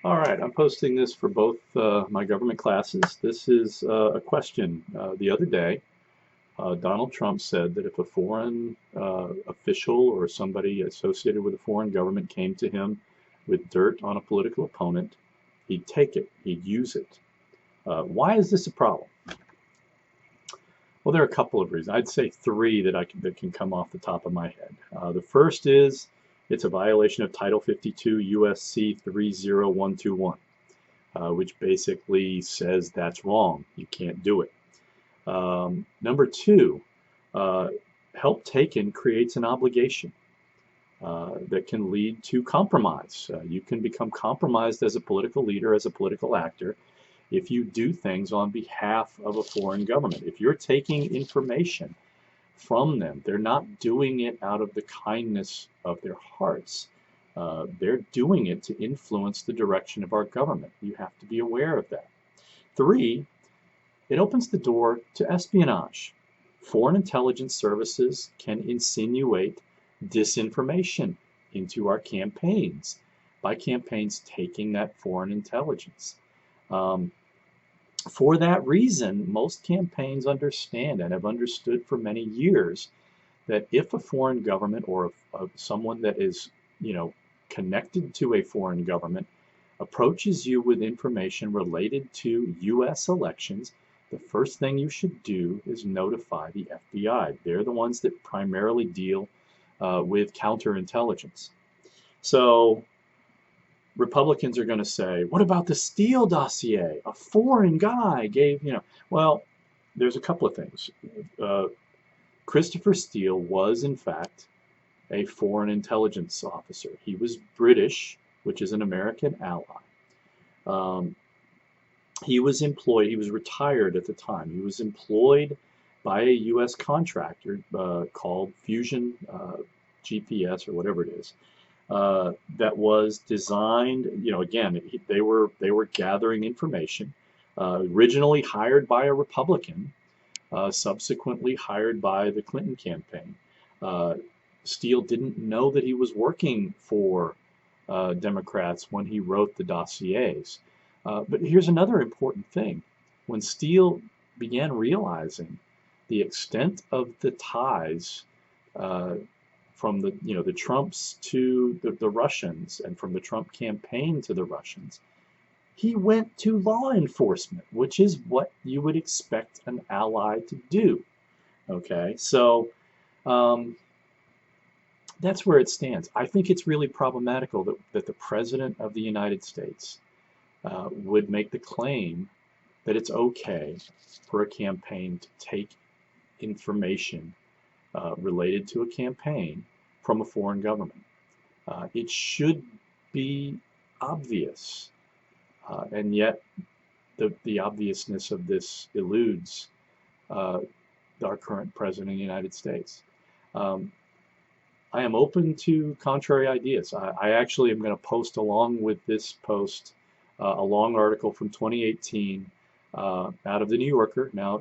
All right, I'm posting this for both my government classes. This is a question. The other day, Donald Trump said that if a foreign official or somebody associated with a foreign government came to him with dirt on a political opponent, he'd take it, he'd use it. Why is this a problem? Well, there are a couple of reasons. I'd say three that can come off the top of my head. The first is it's a violation of Title 52 USC 30121. Which basically says that's wrong. You can't do it. Number two, uh, help taken creates an obligation that can lead to compromise. You can become compromised as a political leader, as a political actor, if you do things on behalf of a foreign government. If you're taking information from them, they're not doing it out of the kindness of their hearts. They're doing it to influence the direction of our government. You have to be aware of that. Three, it opens the door to espionage. Foreign intelligence services can insinuate disinformation into our campaigns by campaigns taking that foreign intelligence. Um, for that reason, most campaigns understand and have understood for many years that if a foreign government or someone that is, you know, connected to a foreign government approaches you with information related to U.S. elections, the first thing you should do is notify the FBI. They're the ones that primarily deal with counterintelligence. So Republicans are going to say, what about the Steele dossier? A foreign guy gave, well, there's a couple of things. Uh, Christopher Steele was, in fact, a foreign intelligence officer. He was British, which is an American ally. Um, he was employed, he was retired at the time. He was employed by a U.S. contractor called Fusion GPS or whatever it is. That was designed, again, they were gathering information. Originally hired by a Republican, subsequently hired by the Clinton campaign. Uh, Steele didn't know that he was working for Democrats when he wrote the dossiers. But here's another important thing. When Steele began realizing the extent of the ties uh, from the Trumps to the Russians and from the Trump campaign to the Russians, he went to law enforcement, which is what you would expect an ally to do. Okay, so um, that's where it stands. I think it's really problematical that the President of the United States would make the claim that it's okay for a campaign to take information related to a campaign from a foreign government. It should be obvious, and yet the obviousness of this eludes uh, our current President of the United States. Um, I am open to contrary ideas. I actually am going to post along with this post a long article from 2018 out of the New Yorker. Now,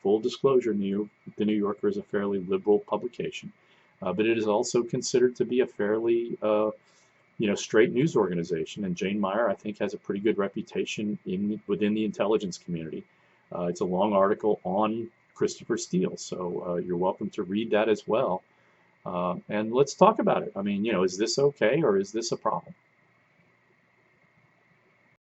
full disclosure, the New Yorker is a fairly liberal publication, but it is also considered to be a fairly straight news organization. And Jane Meyer, I think, has a pretty good reputation within the intelligence community. It's a long article on Christopher Steele, so you're welcome to read that as well. And let's talk about it. I mean, is this okay or is this a problem?